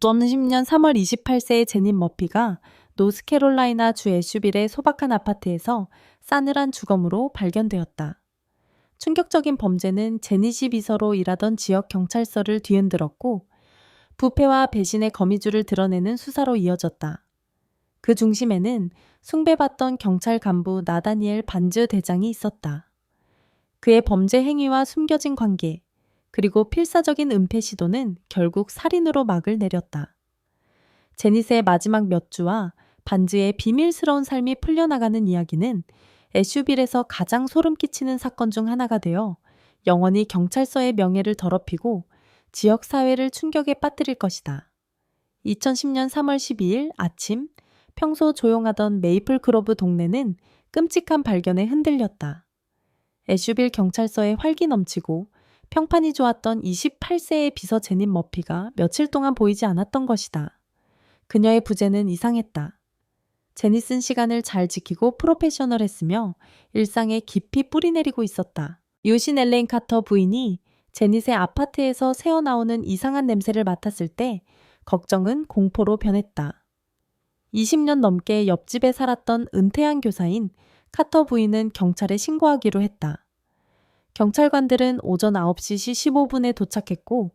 2010년 3월 28세의 제닛 머피가 노스캐롤라이나 주 애슈빌의 소박한 아파트에서 싸늘한 주검으로 발견되었다. 충격적인 범죄는 제닛이 비서로 일하던 지역 경찰서를 뒤흔들었고 부패와 배신의 거미줄을 드러내는 수사로 이어졌다. 그 중심에는 숭배받던 경찰 간부 나다니엘 반즈 대장이 있었다. 그의 범죄 행위와 숨겨진 관계, 그리고 필사적인 은폐 시도는 결국 살인으로 막을 내렸다. 제닛의 마지막 몇 주와 반즈의 비밀스러운 삶이 풀려나가는 이야기는 애슈빌에서 가장 소름 끼치는 사건 중 하나가 되어 영원히 경찰서의 명예를 더럽히고 지역 사회를 충격에 빠뜨릴 것이다. 2010년 3월 12일 아침, 평소 조용하던 메이플 그로브 동네는 끔찍한 발견에 흔들렸다. 애슈빌 경찰서에 활기 넘치고 평판이 좋았던 28세의 비서 제닛 머피가 며칠 동안 보이지 않았던 것이다. 그녀의 부재는 이상했다. 제닛은 시간을 잘 지키고 프로페셔널했으며 일상에 깊이 뿌리내리고 있었다. 유신 엘레인 카터 부인이 제닛의 아파트에서 새어나오는 이상한 냄새를 맡았을 때 걱정은 공포로 변했다. 20년 넘게 옆집에 살았던 은퇴한 교사인 카터 부인은 경찰에 신고하기로 했다. 경찰관들은 오전 9시 15분에 도착했고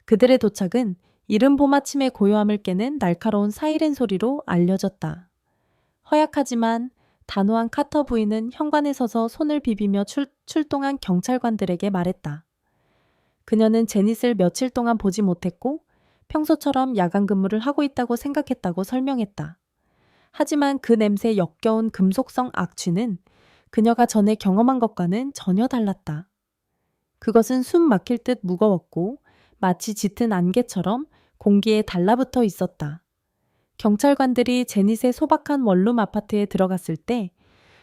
그들의 도착은 이른 봄 아침의 고요함을 깨는 날카로운 사이렌 소리로 알려졌다. 허약하지만 단호한 카터 부인은 현관에 서서 손을 비비며 출동한 경찰관들에게 말했다. 그녀는 제닛을 며칠 동안 보지 못했고 평소처럼 야간 근무를 하고 있다고 생각했다고 설명했다. 하지만 그 냄새에 역겨운 금속성 악취는 그녀가 전에 경험한 것과는 전혀 달랐다. 그것은 숨 막힐 듯 무거웠고 마치 짙은 안개처럼 공기에 달라붙어 있었다. 경찰관들이 제닛의 소박한 원룸 아파트에 들어갔을 때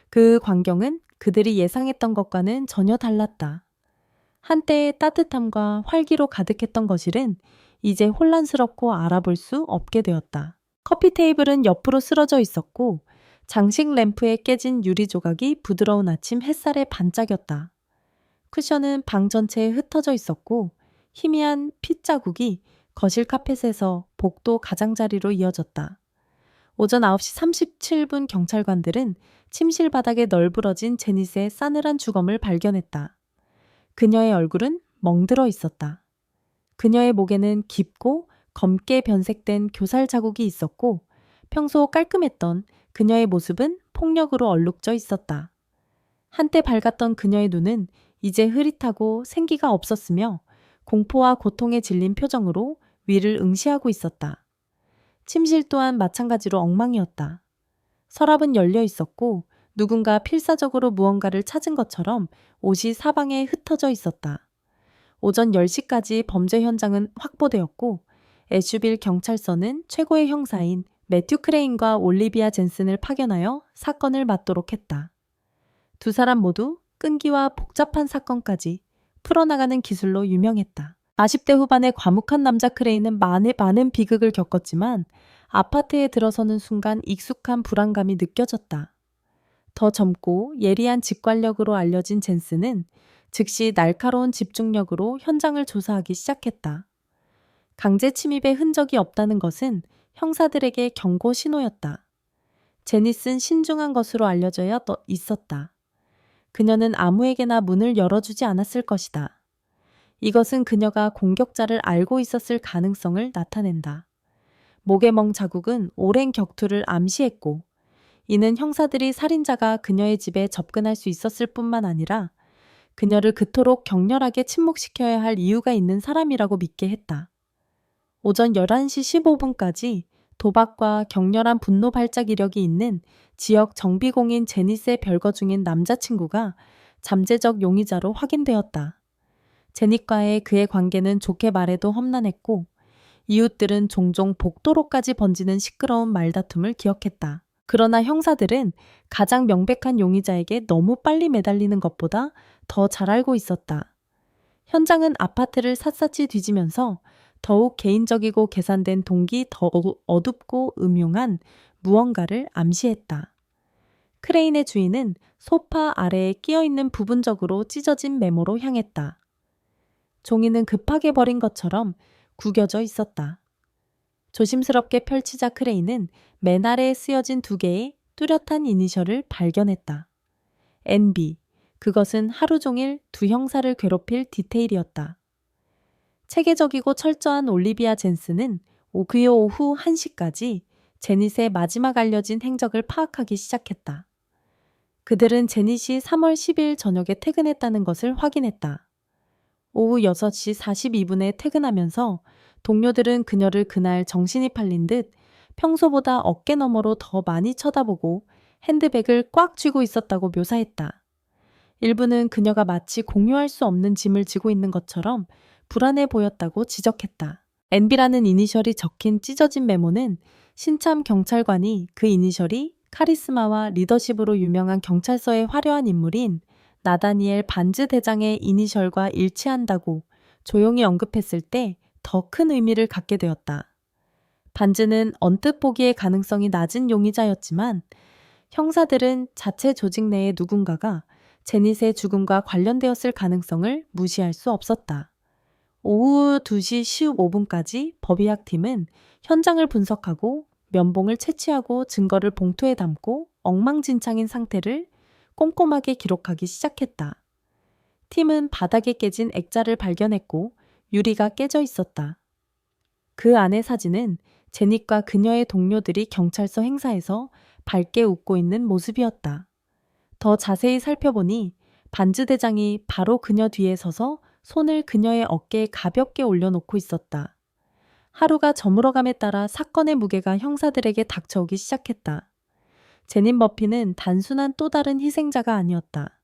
그 광경은 그들이 예상했던 것과는 전혀 달랐다. 한때의 따뜻함과 활기로 가득했던 거실은 이제 혼란스럽고 알아볼 수 없게 되었다. 커피 테이블은 옆으로 쓰러져 있었고 장식 램프에 깨진 유리 조각이 부드러운 아침 햇살에 반짝였다. 쿠션은 방 전체에 흩어져 있었고 희미한 핏자국이 거실 카펫에서 복도 가장자리로 이어졌다. 오전 9시 37분 경찰관들은 침실 바닥에 널브러진 제닛의 싸늘한 주검을 발견했다. 그녀의 얼굴은 멍들어 있었다. 그녀의 목에는 깊고 검게 변색된 교살 자국이 있었고 평소 깔끔했던 그녀의 모습은 폭력으로 얼룩져 있었다. 한때 밝았던 그녀의 눈은 이제 흐릿하고 생기가 없었으며 공포와 고통에 질린 표정으로 위를 응시하고 있었다. 침실 또한 마찬가지로 엉망이었다. 서랍은 열려 있었고 누군가 필사적으로 무언가를 찾은 것처럼 옷이 사방에 흩어져 있었다. 오전 10시까지 범죄 현장은 확보되었고 애슈빌 경찰서는 최고의 형사인 매튜 크레인과 올리비아 젠슨을 파견하여 사건을 맡도록 했다. 두 사람 모두 끈기와 복잡한 사건까지 풀어나가는 기술로 유명했다. 40대 후반의 과묵한 남자 크레인은 많은 비극을 겪었지만 아파트에 들어서는 순간 익숙한 불안감이 느껴졌다. 더 젊고 예리한 직관력으로 알려진 젠슨은 즉시 날카로운 집중력으로 현장을 조사하기 시작했다. 강제 침입의 흔적이 없다는 것은 형사들에게 경고 신호였다. 제닛은 신중한 것으로 알려져 있었다. 그녀는 아무에게나 문을 열어주지 않았을 것이다. 이것은 그녀가 공격자를 알고 있었을 가능성을 나타낸다. 목의 멍 자국은 오랜 격투를 암시했고 이는 형사들이 살인자가 그녀의 집에 접근할 수 있었을 뿐만 아니라 그녀를 그토록 격렬하게 침묵시켜야 할 이유가 있는 사람이라고 믿게 했다. 오전 11시 15분까지 도박과 격렬한 분노 발작 이력이 있는 지역 정비공인 제닛의 별거 중인 남자친구가 잠재적 용의자로 확인되었다. 제닛과의 그의 관계는 좋게 말해도 험난했고 이웃들은 종종 복도로까지 번지는 시끄러운 말다툼을 기억했다. 그러나 형사들은 가장 명백한 용의자에게 너무 빨리 매달리는 것보다 더 잘 알고 있었다. 현장은 아파트를 샅샅이 뒤지면서 더욱 개인적이고 계산된 동기 더 어둡고 음흉한 무언가를 암시했다. 크레인의 주인은 소파 아래에 끼어있는 부분적으로 찢어진 메모로 향했다. 종이는 급하게 버린 것처럼 구겨져 있었다. 조심스럽게 펼치자 크레인은 맨 아래에 쓰여진 2개의 뚜렷한 이니셜을 발견했다. NB. 그것은 하루 종일 2 형사를 괴롭힐 디테일이었다. 체계적이고 철저한 올리비아 젠스는 그 오후 1시까지 제닛의 마지막 알려진 행적을 파악하기 시작했다. 그들은 제닛이 3월 10일 저녁에 퇴근했다는 것을 확인했다. 오후 6시 42분에 퇴근하면서 동료들은 그녀를 그날 정신이 팔린 듯 평소보다 어깨 너머로 더 많이 쳐다보고 핸드백을 꽉 쥐고 있었다고 묘사했다. 일부는 그녀가 마치 공유할 수 없는 짐을 지고 있는 것처럼 불안해 보였다고 지적했다. NB라는 이니셜이 적힌 찢어진 메모는 신참 경찰관이 그 이니셜이 카리스마와 리더십으로 유명한 경찰서의 화려한 인물인 나다니엘 반즈 대장의 이니셜과 일치한다고 조용히 언급했을 때 더 큰 의미를 갖게 되었다. 반즈는 언뜻 보기에 가능성이 낮은 용의자였지만 형사들은 자체 조직 내의 누군가가 제닛의 죽음과 관련되었을 가능성을 무시할 수 없었다. 오후 2시 15분까지 법의학팀은 현장을 분석하고 면봉을 채취하고 증거를 봉투에 담고 엉망진창인 상태를 꼼꼼하게 기록하기 시작했다. 팀은 바닥에 깨진 액자를 발견했고 유리가 깨져 있었다. 그 안의 사진은 제닛과 그녀의 동료들이 경찰서 행사에서 밝게 웃고 있는 모습이었다. 더 자세히 살펴보니 반즈 대장이 바로 그녀 뒤에 서서 손을 그녀의 어깨에 가볍게 올려놓고 있었다. 하루가 저물어감에 따라 사건의 무게가 형사들에게 닥쳐오기 시작했다. 제닛 머피는 단순한 또 다른 희생자가 아니었다.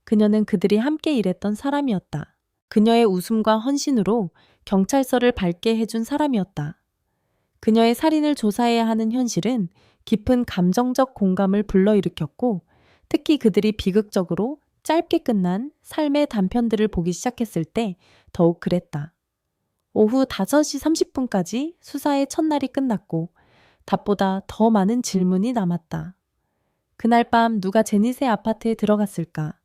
그녀는 그들이 함께 일했던 사람이었다. 그녀의 웃음과 헌신으로 경찰서를 밝게 해준 사람이었다. 그녀의 살인을 조사해야 하는 현실은 깊은 감정적 공감을 불러일으켰고 특히 그들이 비극적으로 짧게 끝난 삶의 단편들을 보기 시작했을 때 더욱 그랬다. 오후 5시 30분까지 수사의 첫날이 끝났고 답보다 더 많은 질문이 남았다. 그날 밤 누가 제닛의 아파트에 들어갔을까?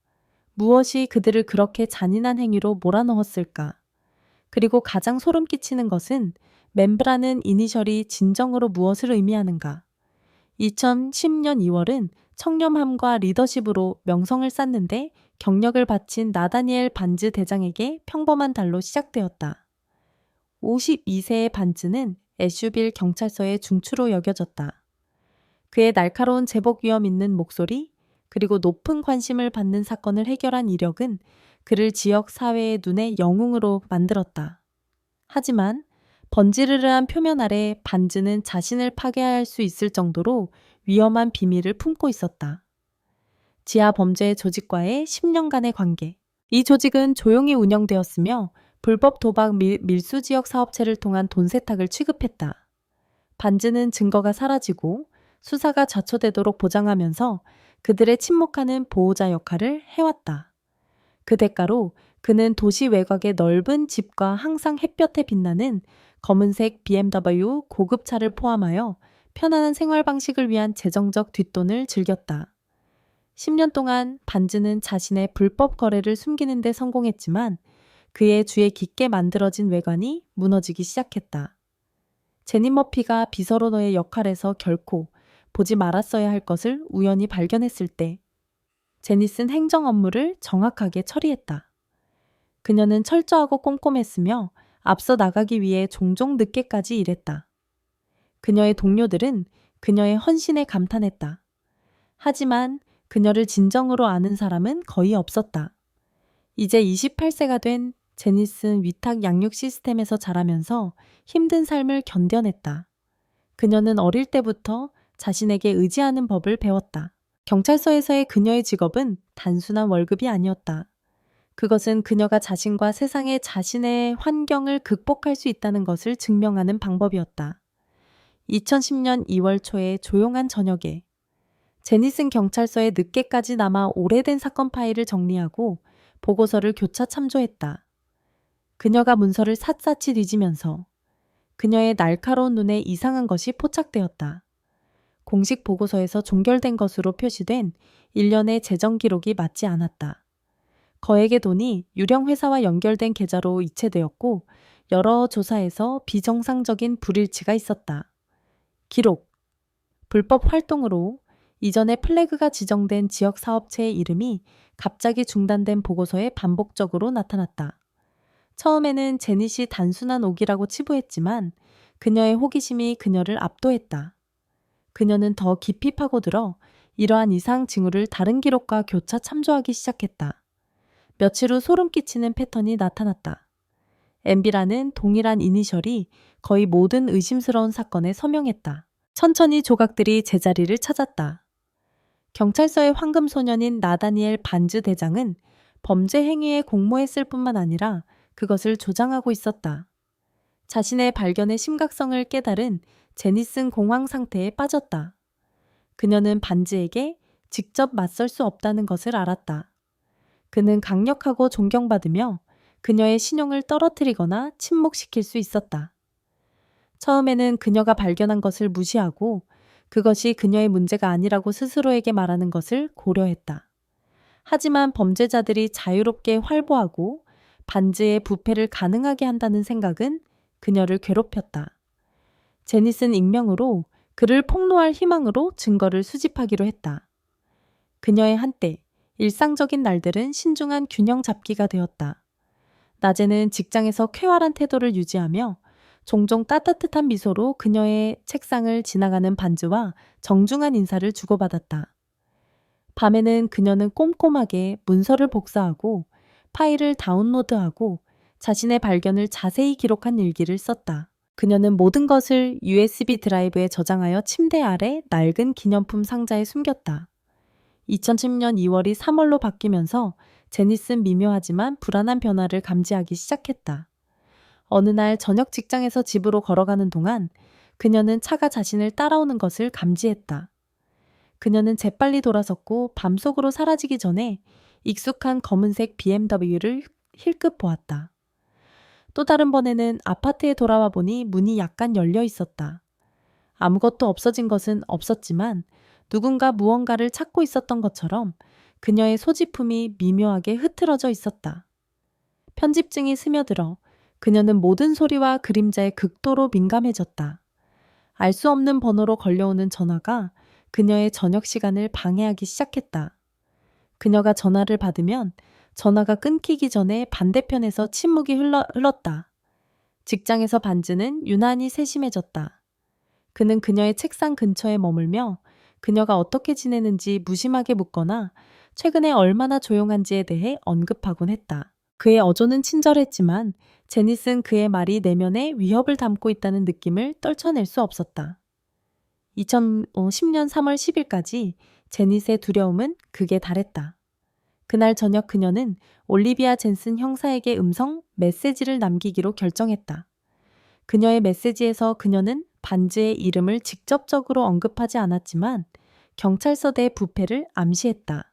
무엇이 그들을 그렇게 잔인한 행위로 몰아넣었을까? 그리고 가장 소름 끼치는 것은 멤브라는 이니셜이 진정으로 무엇을 의미하는가? 2010년 2월은 청렴함과 리더십으로 명성을 쌓는데 경력을 바친 나다니엘 반즈 대장에게 평범한 달로 시작되었다. 52세의 반즈는 애슈빌 경찰서의 중추로 여겨졌다. 그의 날카로운 제복 위험 있는 목소리, 그리고 높은 관심을 받는 사건을 해결한 이력은 그를 지역 사회의 눈의 영웅으로 만들었다. 하지만 번지르르한 표면 아래 반즈는 자신을 파괴할 수 있을 정도로 위험한 비밀을 품고 있었다. 지하 범죄 조직과의 10년간의 관계. 이 조직은 조용히 운영되었으며 불법 도박 밀수 지역 사업체를 통한 돈 세탁을 취급했다. 반즈는 증거가 사라지고 수사가 좌초되도록 보장하면서 그들의 침묵하는 보호자 역할을 해왔다. 그 대가로 그는 도시 외곽의 넓은 집과 항상 햇볕에 빛나는 검은색 BMW 고급차를 포함하여 편안한 생활 방식을 위한 재정적 뒷돈을 즐겼다. 10년 동안 반즈는 자신의 불법 거래를 숨기는 데 성공했지만 그의 주에 깊게 만들어진 외관이 무너지기 시작했다. 제닛 머피가 비서로너의 역할에서 결코 보지 말았어야 할 것을 우연히 발견했을 때 제닛은 행정 업무를 정확하게 처리했다. 그녀는 철저하고 꼼꼼했으며 앞서 나가기 위해 종종 늦게까지 일했다. 그녀의 동료들은 그녀의 헌신에 감탄했다. 하지만 그녀를 진정으로 아는 사람은 거의 없었다. 이제 28세가 된 제닛은 위탁 양육 시스템에서 자라면서 힘든 삶을 견뎌냈다. 그녀는 어릴 때부터 자신에게 의지하는 법을 배웠다. 경찰서에서의 그녀의 직업은 단순한 월급이 아니었다. 그것은 그녀가 자신과 세상의 자신의 환경을 극복할 수 있다는 것을 증명하는 방법이었다. 2010년 2월 초의 조용한 저녁에 제닛은 경찰서에 늦게까지 남아 오래된 사건 파일을 정리하고 보고서를 교차 참조했다. 그녀가 문서를 샅샅이 뒤지면서 그녀의 날카로운 눈에 이상한 것이 포착되었다. 공식 보고서에서 종결된 것으로 표시된 일련의 재정 기록이 맞지 않았다. 거액의 돈이 유령 회사와 연결된 계좌로 이체되었고 여러 조사에서 비정상적인 불일치가 있었다. 기록. 불법 활동으로 이전에 플래그가 지정된 지역 사업체의 이름이 갑자기 중단된 보고서에 반복적으로 나타났다. 처음에는 제닛이 단순한 오기라고 치부했지만 그녀의 호기심이 그녀를 압도했다. 그녀는 더 깊이 파고들어 이러한 이상 징후를 다른 기록과 교차 참조하기 시작했다. 며칠 후 소름 끼치는 패턴이 나타났다. MB라는 동일한 이니셜이 거의 모든 의심스러운 사건에 서명했다. 천천히 조각들이 제자리를 찾았다. 경찰서의 황금소년인 나다니엘 반즈 대장은 범죄 행위에 공모했을 뿐만 아니라 그것을 조장하고 있었다. 자신의 발견의 심각성을 깨달은 제니슨 공황 상태에 빠졌다. 그녀는 반즈에게 직접 맞설 수 없다는 것을 알았다. 그는 강력하고 존경받으며 그녀의 신용을 떨어뜨리거나 침묵시킬 수 있었다. 처음에는 그녀가 발견한 것을 무시하고 그것이 그녀의 문제가 아니라고 스스로에게 말하는 것을 고려했다. 하지만 범죄자들이 자유롭게 활보하고 반즈의 부패를 가능하게 한다는 생각은 그녀를 괴롭혔다. 제닛은 익명으로 그를 폭로할 희망으로 증거를 수집하기로 했다. 그녀의 한때 일상적인 날들은 신중한 균형 잡기가 되었다. 낮에는 직장에서 쾌활한 태도를 유지하며 종종 따뜻한 미소로 그녀의 책상을 지나가는 반즈와 정중한 인사를 주고받았다. 밤에는 그녀는 꼼꼼하게 문서를 복사하고 파일을 다운로드하고 자신의 발견을 자세히 기록한 일기를 썼다. 그녀는 모든 것을 USB 드라이브에 저장하여 침대 아래 낡은 기념품 상자에 숨겼다. 2010년 2월이 3월로 바뀌면서 제닛은 미묘하지만 불안한 변화를 감지하기 시작했다. 어느 날 저녁 직장에서 집으로 걸어가는 동안 그녀는 차가 자신을 따라오는 것을 감지했다. 그녀는 재빨리 돌아섰고 밤속으로 사라지기 전에 익숙한 검은색 BMW를 힐끗 보았다. 또 다른 번에는 아파트에 돌아와 보니 문이 약간 열려 있었다. 아무것도 없어진 것은 없었지만 누군가 무언가를 찾고 있었던 것처럼 그녀의 소지품이 미묘하게 흐트러져 있었다. 편집증이 스며들어 그녀는 모든 소리와 그림자에 극도로 민감해졌다. 알 수 없는 번호로 걸려오는 전화가 그녀의 저녁 시간을 방해하기 시작했다. 그녀가 전화를 받으면 전화가 끊기기 전에 반대편에서 침묵이 흘렀다. 직장에서 반즈는 유난히 세심해졌다. 그는 그녀의 책상 근처에 머물며 그녀가 어떻게 지내는지 무심하게 묻거나 최근에 얼마나 조용한지에 대해 언급하곤 했다. 그의 어조는 친절했지만 제닛은 그의 말이 내면에 위협을 담고 있다는 느낌을 떨쳐낼 수 없었다. 2010년 3월 10일까지 제닛의 두려움은 극에 달했다. 그날 저녁 그녀는 올리비아 젠슨 형사에게 음성 메시지를 남기기로 결정했다. 그녀의 메시지에서 그녀는 반즈의 이름을 직접적으로 언급하지 않았지만 경찰서 내 부패를 암시했다.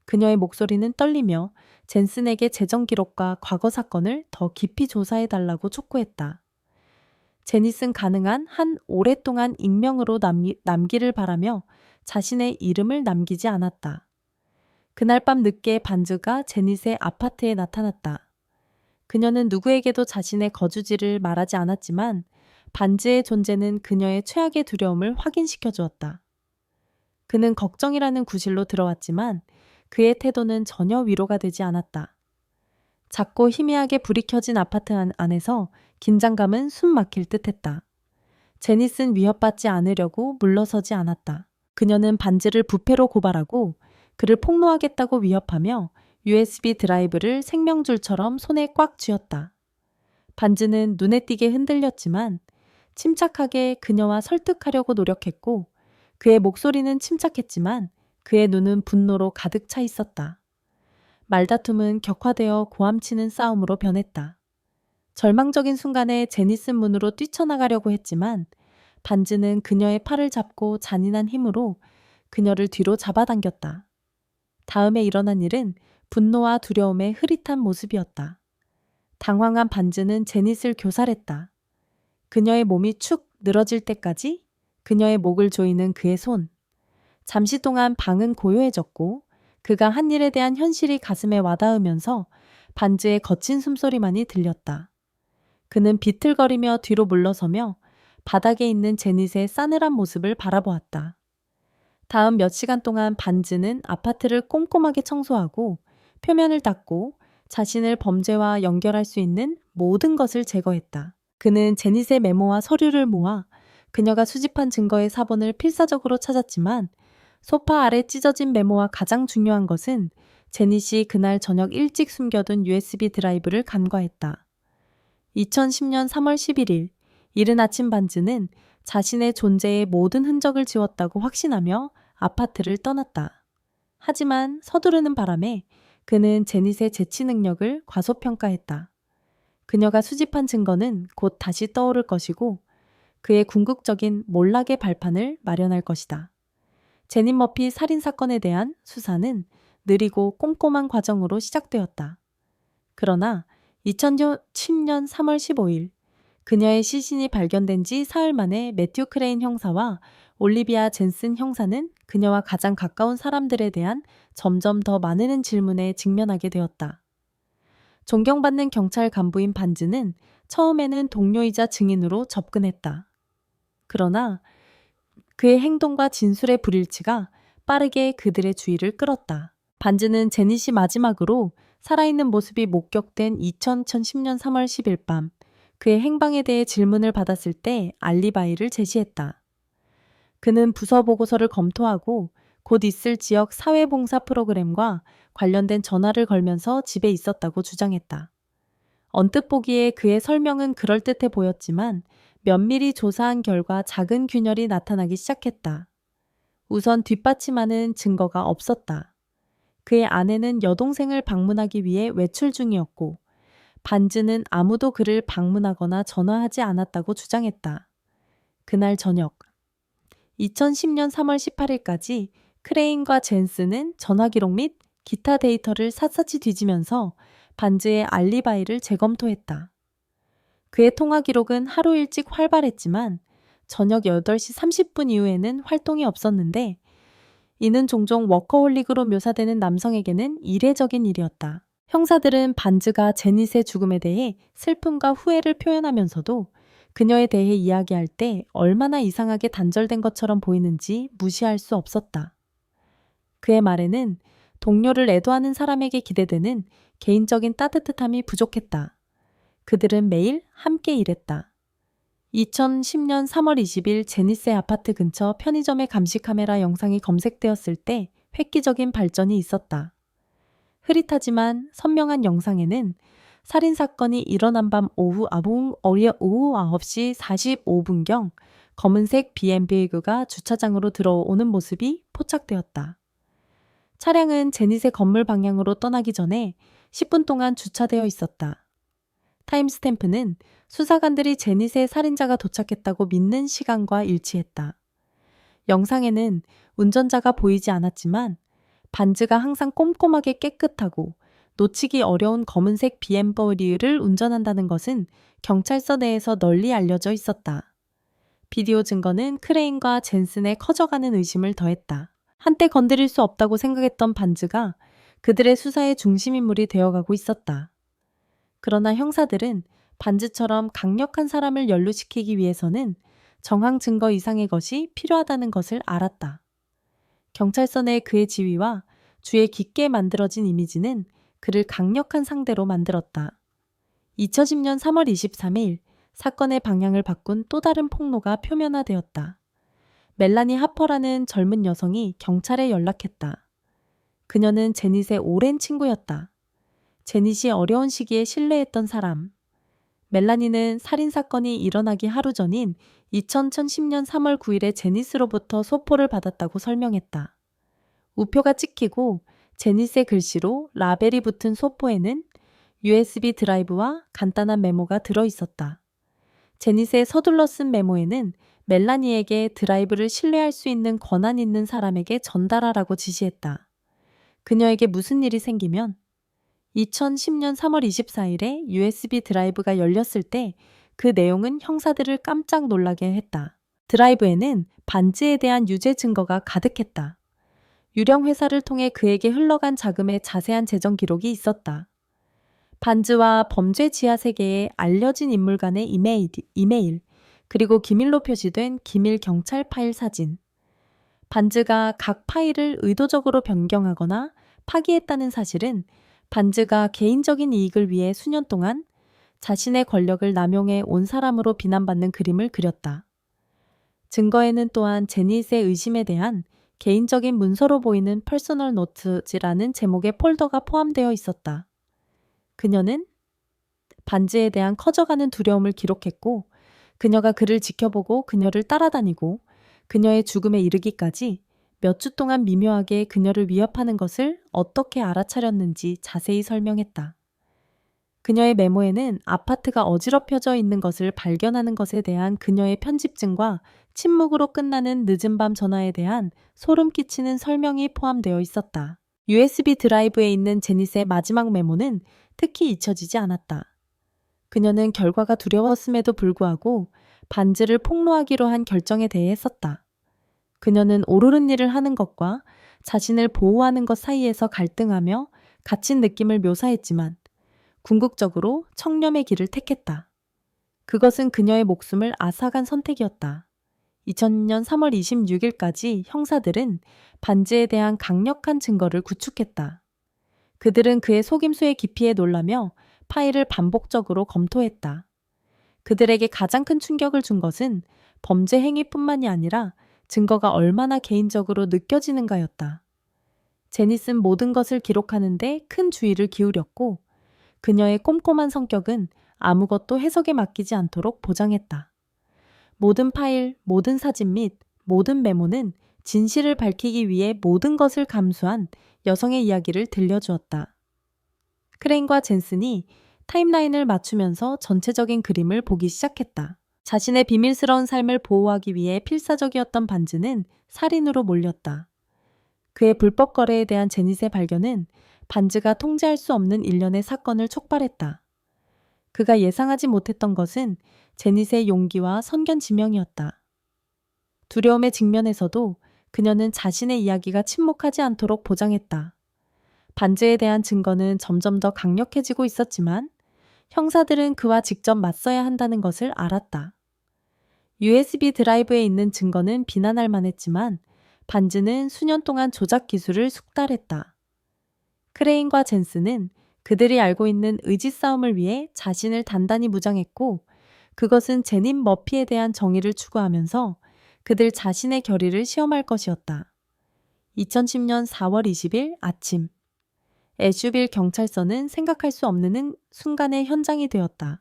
그녀의 목소리는 떨리며 젠슨에게 재정 기록과 과거 사건을 더 깊이 조사해달라고 촉구했다. 제닛은 가능한 한 오랫동안 익명으로 남기를 바라며 자신의 이름을 남기지 않았다. 그날 밤 늦게 반즈가 제닛의 아파트에 나타났다. 그녀는 누구에게도 자신의 거주지를 말하지 않았지만 반즈의 존재는 그녀의 최악의 두려움을 확인시켜 주었다. 그는 걱정이라는 구실로 들어왔지만 그의 태도는 전혀 위로가 되지 않았다. 작고 희미하게 불이 켜진 아파트 안에서 긴장감은 숨 막힐 듯했다. 제닛은 위협받지 않으려고 물러서지 않았다. 그녀는 반즈를 부패로 고발하고 그를 폭로하겠다고 위협하며 USB 드라이브를 생명줄처럼 손에 꽉 쥐었다. 반즈는 눈에 띄게 흔들렸지만 침착하게 그녀와 설득하려고 노력했고 그의 목소리는 침착했지만 그의 눈은 분노로 가득 차 있었다. 말다툼은 격화되어 고함치는 싸움으로 변했다. 절망적인 순간에 제닛은 문으로 뛰쳐나가려고 했지만 반즈는 그녀의 팔을 잡고 잔인한 힘으로 그녀를 뒤로 잡아당겼다. 다음에 일어난 일은 분노와 두려움의 흐릿한 모습이었다. 당황한 반즈는 제닛을 교살했다. 그녀의 몸이 축 늘어질 때까지 그녀의 목을 조이는 그의 손. 잠시 동안 방은 고요해졌고 그가 한 일에 대한 현실이 가슴에 와닿으면서 반즈의 거친 숨소리만이 들렸다. 그는 비틀거리며 뒤로 물러서며 바닥에 있는 제닛의 싸늘한 모습을 바라보았다. 다음 몇 시간 동안 반즈는 아파트를 꼼꼼하게 청소하고 표면을 닦고 자신을 범죄와 연결할 수 있는 모든 것을 제거했다. 그는 제닛의 메모와 서류를 모아 그녀가 수집한 증거의 사본을 필사적으로 찾았지만 소파 아래 찢어진 메모와 가장 중요한 것은 제닛이 그날 저녁 일찍 숨겨둔 USB 드라이브를 간과했다. 2010년 3월 11일, 이른 아침 반즈는 자신의 존재의 모든 흔적을 지웠다고 확신하며 아파트를 떠났다. 하지만 서두르는 바람에 그는 제닛의 재치 능력을 과소평가했다. 그녀가 수집한 증거는 곧 다시 떠오를 것이고 그의 궁극적인 몰락의 발판을 마련할 것이다. 제닛 머피 살인 사건에 대한 수사는 느리고 꼼꼼한 과정으로 시작되었다. 그러나 2010년 3월 15일 그녀의 시신이 발견된 지 사흘 만에 매튜 크레인 형사와 올리비아 젠슨 형사는 그녀와 가장 가까운 사람들에 대한 점점 더 많은 질문에 직면하게 되었다. 존경받는 경찰 간부인 반즈는 처음에는 동료이자 증인으로 접근했다. 그러나 그의 행동과 진술의 불일치가 빠르게 그들의 주의를 끌었다. 반즈는 제닛이 마지막으로 살아있는 모습이 목격된 2010년 3월 10일 밤 그의 행방에 대해 질문을 받았을 때 알리바이를 제시했다. 그는 부서 보고서를 검토하고 곧 있을 지역 사회봉사 프로그램과 관련된 전화를 걸면서 집에 있었다고 주장했다. 언뜻 보기에 그의 설명은 그럴듯해 보였지만 면밀히 조사한 결과 작은 균열이 나타나기 시작했다. 우선 뒷받침하는 증거가 없었다. 그의 아내는 여동생을 방문하기 위해 외출 중이었고 반즈는 아무도 그를 방문하거나 전화하지 않았다고 주장했다. 그날 저녁 2010년 3월 18일까지 크레인과 젠스는 전화 기록 및 기타 데이터를 샅샅이 뒤지면서 반즈의 알리바이를 재검토했다. 그의 통화 기록은 하루 일찍 활발했지만 저녁 8시 30분 이후에는 활동이 없었는데 이는 종종 워커홀릭으로 묘사되는 남성에게는 이례적인 일이었다. 형사들은 반즈가 제닛의 죽음에 대해 슬픔과 후회를 표현하면서도 그녀에 대해 이야기할 때 얼마나 이상하게 단절된 것처럼 보이는지 무시할 수 없었다. 그의 말에는 동료를 애도하는 사람에게 기대되는 개인적인 따뜻함이 부족했다. 그들은 매일 함께 일했다. 2010년 3월 20일 제닛의 아파트 근처 편의점의 감시 카메라 영상이 검색되었을 때 획기적인 발전이 있었다. 흐릿하지만 선명한 영상에는 살인사건이 일어난 밤 오후 9시 45분경 검은색 BMW가 주차장으로 들어오는 모습이 포착되었다. 차량은 제닛의 건물 방향으로 떠나기 전에 10분 동안 주차되어 있었다. 타임스탬프는 수사관들이 제닛의 살인자가 도착했다고 믿는 시간과 일치했다. 영상에는 운전자가 보이지 않았지만 반즈가 항상 꼼꼼하게 깨끗하고 놓치기 어려운 검은색 BMW를 운전한다는 것은 경찰서 내에서 널리 알려져 있었다. 비디오 증거는 크레인과 젠슨의 커져가는 의심을 더했다. 한때 건드릴 수 없다고 생각했던 반즈가 그들의 수사의 중심인물이 되어가고 있었다. 그러나 형사들은 반즈처럼 강력한 사람을 연루시키기 위해서는 정황 증거 이상의 것이 필요하다는 것을 알았다. 경찰서 내 그의 지위와 주의 깊게 만들어진 이미지는 그를 강력한 상대로 만들었다. 2010년 3월 23일 사건의 방향을 바꾼 또 다른 폭로가 표면화되었다. 멜라니 하퍼라는 젊은 여성이 경찰에 연락했다. 그녀는 제닛의 오랜 친구였다. 제닛이 어려운 시기에 신뢰했던 사람. 멜라니는 살인사건이 일어나기 하루 전인 2010년 3월 9일에 제닛으로부터 소포를 받았다고 설명했다. 우표가 찍히고 제닛의 글씨로 라벨이 붙은 소포에는 USB 드라이브와 간단한 메모가 들어있었다. 제닛의 서둘러 쓴 메모에는 멜라니에게 드라이브를 신뢰할 수 있는 권한 있는 사람에게 전달하라고 지시했다. 그녀에게 무슨 일이 생기면 2010년 3월 24일에 USB 드라이브가 열렸을 때 그 내용은 형사들을 깜짝 놀라게 했다. 드라이브에는 반즈에 대한 유죄 증거가 가득했다. 유령 회사를 통해 그에게 흘러간 자금의 자세한 재정 기록이 있었다. 반즈와 범죄 지하 세계의 알려진 인물 간의 이메일, 그리고 기밀로 표시된 기밀 경찰 파일 사진. 반즈가 각 파일을 의도적으로 변경하거나 파기했다는 사실은 반즈가 개인적인 이익을 위해 수년 동안 자신의 권력을 남용해 온 사람으로 비난받는 그림을 그렸다. 증거에는 또한 제닛의 의심에 대한 개인적인 문서로 보이는 퍼스널 노트지라는 제목의 폴더가 포함되어 있었다. 그녀는 반즈에 대한 커져가는 두려움을 기록했고, 그녀가 그를 지켜보고 그녀를 따라다니고 그녀의 죽음에 이르기까지 몇 주 동안 미묘하게 그녀를 위협하는 것을 어떻게 알아차렸는지 자세히 설명했다. 그녀의 메모에는 아파트가 어지럽혀져 있는 것을 발견하는 것에 대한 그녀의 편집증과 침묵으로 끝나는 늦은 밤 전화에 대한 소름 끼치는 설명이 포함되어 있었다. USB 드라이브에 있는 제닛의 마지막 메모는 특히 잊혀지지 않았다. 그녀는 결과가 두려웠음에도 불구하고 반즈를 폭로하기로 한 결정에 대해 썼다. 그녀는 옳은 일을 하는 것과 자신을 보호하는 것 사이에서 갈등하며 갇힌 느낌을 묘사했지만 궁극적으로 청렴의 길을 택했다. 그것은 그녀의 목숨을 앗아간 선택이었다. 2000년 3월 26일까지 형사들은 반즈에 대한 강력한 증거를 구축했다. 그들은 그의 속임수의 깊이에 놀라며 파일을 반복적으로 검토했다. 그들에게 가장 큰 충격을 준 것은 범죄 행위뿐만이 아니라 증거가 얼마나 개인적으로 느껴지는가였다. 제닛은 모든 것을 기록하는데 큰 주의를 기울였고 그녀의 꼼꼼한 성격은 아무것도 해석에 맡기지 않도록 보장했다. 모든 파일, 모든 사진 및 모든 메모는 진실을 밝히기 위해 모든 것을 감수한 여성의 이야기를 들려주었다. 크레인과 젠슨이 타임라인을 맞추면서 전체적인 그림을 보기 시작했다. 자신의 비밀스러운 삶을 보호하기 위해 필사적이었던 반즈는 살인으로 몰렸다. 그의 불법 거래에 대한 제닛의 발견은 반즈가 통제할 수 없는 일련의 사건을 촉발했다. 그가 예상하지 못했던 것은 제닛의 용기와 선견지명이었다. 두려움에 직면해서도 그녀는 자신의 이야기가 침묵하지 않도록 보장했다. 반즈에 대한 증거는 점점 더 강력해지고 있었지만 형사들은 그와 직접 맞서야 한다는 것을 알았다. USB 드라이브에 있는 증거는 비난할 만했지만 반즈는 수년 동안 조작 기술을 숙달했다. 크레인과 젠슨은 그들이 알고 있는 의지 싸움을 위해 자신을 단단히 무장했고 그것은 제닛 머피에 대한 정의를 추구하면서 그들 자신의 결의를 시험할 것이었다. 2010년 4월 20일 아침 애슈빌 경찰서는 생각할 수 없는 순간의 현장이 되었다.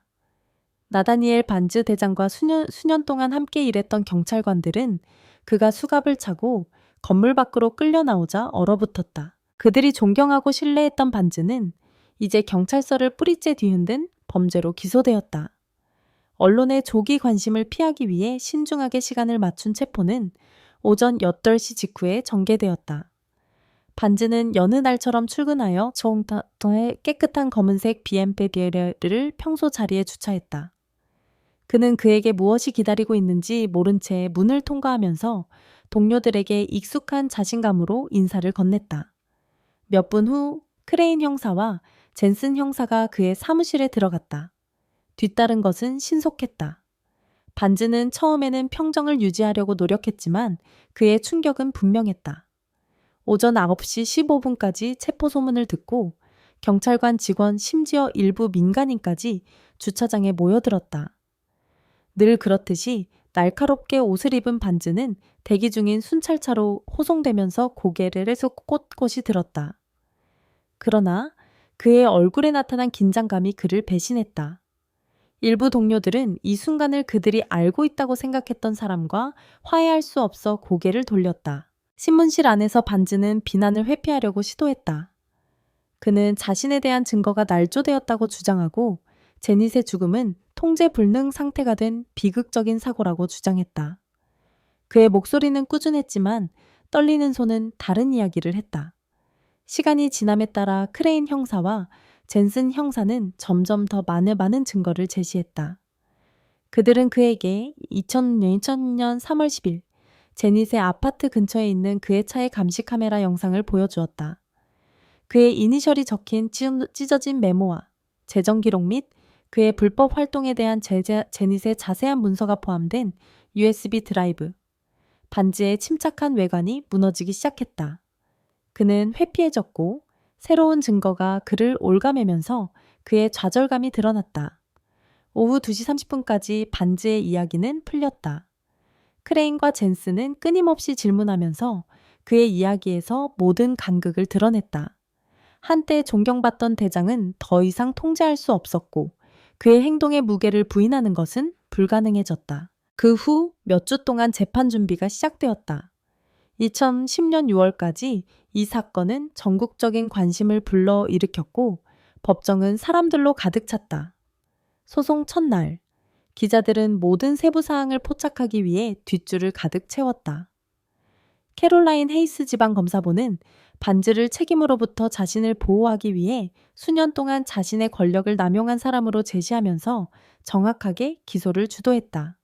나다니엘 반즈 대장과 수년 동안 함께 일했던 경찰관들은 그가 수갑을 차고 건물 밖으로 끌려 나오자 얼어붙었다. 그들이 존경하고 신뢰했던 반즈는 이제 경찰서를 뿌리째 뒤흔든 범죄로 기소되었다. 언론의 조기 관심을 피하기 위해 신중하게 시간을 맞춘 체포는 오전 8시 직후에 전개되었다. 반즈는 여느 날처럼 출근하여 정당의 깨끗한 검은색 BMW를 평소 자리에 주차했다. 그는 그에게 무엇이 기다리고 있는지 모른 채 문을 통과하면서 동료들에게 익숙한 자신감으로 인사를 건넸다. 몇 분 후 크레인 형사와 젠슨 형사가 그의 사무실에 들어갔다. 뒤따른 것은 신속했다. 반즈는 처음에는 평정을 유지하려고 노력했지만 그의 충격은 분명했다. 오전 9시 15분까지 체포 소문을 듣고 경찰관 직원 심지어 일부 민간인까지 주차장에 모여들었다. 늘 그렇듯이 날카롭게 옷을 입은 반즈는 대기 중인 순찰차로 호송되면서 고개를 꼿꼿이 들었다. 그러나 그의 얼굴에 나타난 긴장감이 그를 배신했다. 일부 동료들은 이 순간을 그들이 알고 있다고 생각했던 사람과 화해할 수 없어 고개를 돌렸다. 신문실 안에서 반즈는 비난을 회피하려고 시도했다. 그는 자신에 대한 증거가 날조되었다고 주장하고 제닛의 죽음은 통제 불능 상태가 된 비극적인 사고라고 주장했다. 그의 목소리는 꾸준했지만 떨리는 손은 다른 이야기를 했다. 시간이 지남에 따라 크레인 형사와 젠슨 형사는 점점 더 많은 증거를 제시했다. 그들은 그에게 2000년 3월 10일 제닛의 아파트 근처에 있는 그의 차의 감시 카메라 영상을 보여주었다. 그의 이니셜이 적힌 찢어진 메모와 재정 기록 및 그의 불법 활동에 대한 제닛의 자세한 문서가 포함된 USB 드라이브. 반지의 침착한 외관이 무너지기 시작했다. 그는 회피해졌고 새로운 증거가 그를 올가매면서 그의 좌절감이 드러났다. 오후 2시 30분까지 반지의 이야기는 풀렸다. 크레인과 젠스는 끊임없이 질문하면서 그의 이야기에서 모든 간극을 드러냈다. 한때 존경받던 대장은 더 이상 통제할 수 없었고 그의 행동의 무게를 부인하는 것은 불가능해졌다. 그 후 몇 주 동안 재판 준비가 시작되었다. 2010년 6월까지 이 사건은 전국적인 관심을 불러일으켰고 법정은 사람들로 가득 찼다. 소송 첫날, 기자들은 모든 세부 사항을 포착하기 위해 뒷줄을 가득 채웠다. 캐롤라인 헤이스 지방검사본은 반지를 책임으로부터 자신을 보호하기 위해 수년 동안 자신의 권력을 남용한 사람으로 제시하면서 정확하게 기소를 주도했다.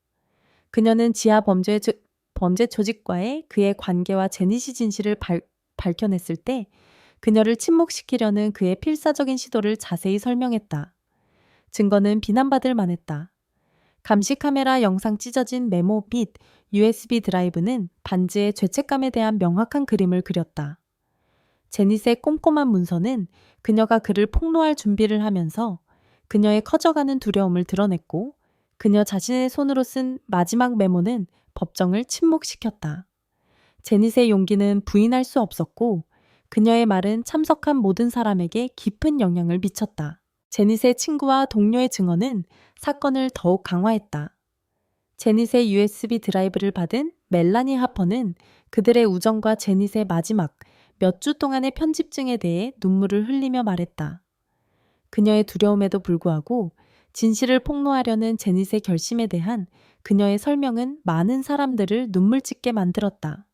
그녀는 지하 범죄 조직과의 그의 관계와 제닛이 진실을 밝혀냈을 때 그녀를 침묵시키려는 그의 필사적인 시도를 자세히 설명했다. 증거는 비난받을 만했다. 감시 카메라 영상 찢어진 메모 및 USB 드라이브는 반지의 죄책감에 대한 명확한 그림을 그렸다. 제닛의 꼼꼼한 문서는 그녀가 그를 폭로할 준비를 하면서 그녀의 커져가는 두려움을 드러냈고 그녀 자신의 손으로 쓴 마지막 메모는 법정을 침묵시켰다. 제닛의 용기는 부인할 수 없었고 그녀의 말은 참석한 모든 사람에게 깊은 영향을 미쳤다. 제닛의 친구와 동료의 증언은 사건을 더욱 강화했다. 제닛의 USB 드라이브를 받은 멜라니 하퍼는 그들의 우정과 제닛의 마지막 몇 주 동안의 편집증에 대해 눈물을 흘리며 말했다. 그녀의 두려움에도 불구하고 진실을 폭로하려는 제닛의 결심에 대한 그녀의 설명은 많은 사람들을 눈물짓게 만들었다.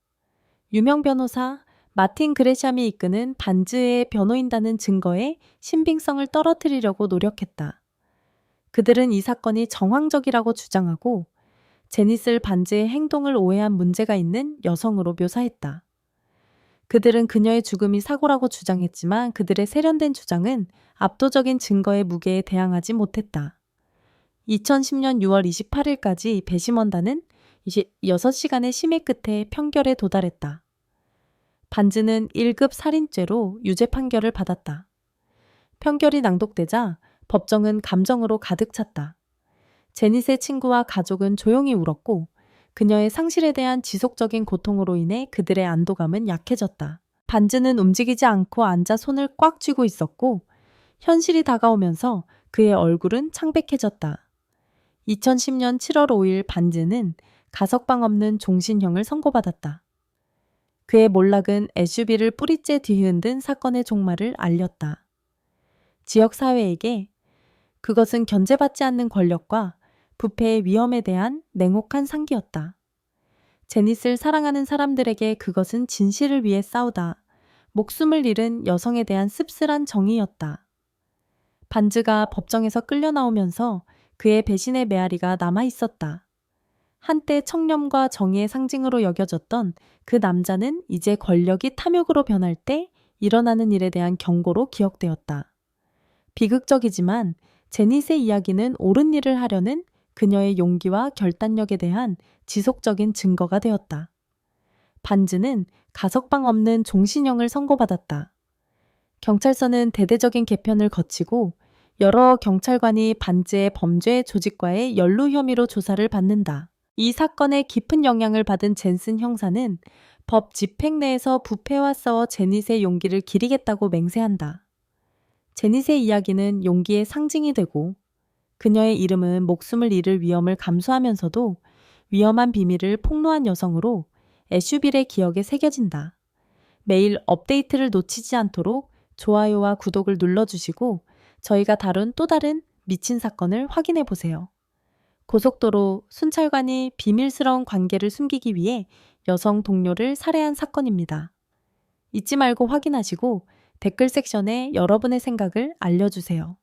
유명 변호사 마틴 그레샴이 이끄는 반지의 변호인단은 증거의 신빙성을 떨어뜨리려고 노력했다. 그들은 이 사건이 정황적이라고 주장하고 제닛을 반지의 행동을 오해한 문제가 있는 여성으로 묘사했다. 그들은 그녀의 죽음이 사고라고 주장했지만 그들의 세련된 주장은 압도적인 증거의 무게에 대항하지 못했다. 2010년 6월 28일까지 배심원단은 6시간의 심의 끝에 판결에 도달했다. 반지는 1급 살인죄로 유죄 판결을 받았다. 판결이 낭독되자 법정은 감정으로 가득 찼다. 제닛의 친구와 가족은 조용히 울었고 그녀의 상실에 대한 지속적인 고통으로 인해 그들의 안도감은 약해졌다. 반지는 움직이지 않고 앉아 손을 꽉 쥐고 있었고 현실이 다가오면서 그의 얼굴은 창백해졌다. 2010년 7월 5일 반지는 가석방 없는 종신형을 선고받았다. 그의 몰락은 SUV를 뿌리째 뒤흔든 사건의 종말을 알렸다. 지역 사회에게 그것은 견제받지 않는 권력과 부패의 위험에 대한 냉혹한 상기였다. 제닛을 사랑하는 사람들에게 그것은 진실을 위해 싸우다 목숨을 잃은 여성에 대한 씁쓸한 정의였다. 반즈가 법정에서 끌려 나오면서 그의 배신의 메아리가 남아 있었다. 한때 청렴과 정의의 상징으로 여겨졌던 그 남자는 이제 권력이 탐욕으로 변할 때 일어나는 일에 대한 경고로 기억되었다. 비극적이지만 제닛의 이야기는 옳은 일을 하려는 그녀의 용기와 결단력에 대한 지속적인 증거가 되었다. 반즈는 가석방 없는 종신형을 선고받았다. 경찰서는 대대적인 개편을 거치고 여러 경찰관이 반즈의 범죄 조직과의 연루 혐의로 조사를 받는다. 이 사건에 깊은 영향을 받은 젠슨 형사는 법 집행 내에서 부패와 싸워 제닛의 용기를 기리겠다고 맹세한다. 제닛의 이야기는 용기의 상징이 되고 그녀의 이름은 목숨을 잃을 위험을 감수하면서도 위험한 비밀을 폭로한 여성으로 애슈빌의 기억에 새겨진다. 매일 업데이트를 놓치지 않도록 좋아요와 구독을 눌러주시고 저희가 다룬 또 다른 미친 사건을 확인해 보세요. 고속도로 순찰관이 비밀스러운 관계를 숨기기 위해 여성 동료를 살해한 사건입니다. 잊지 말고 확인하시고 댓글 섹션에 여러분의 생각을 알려주세요.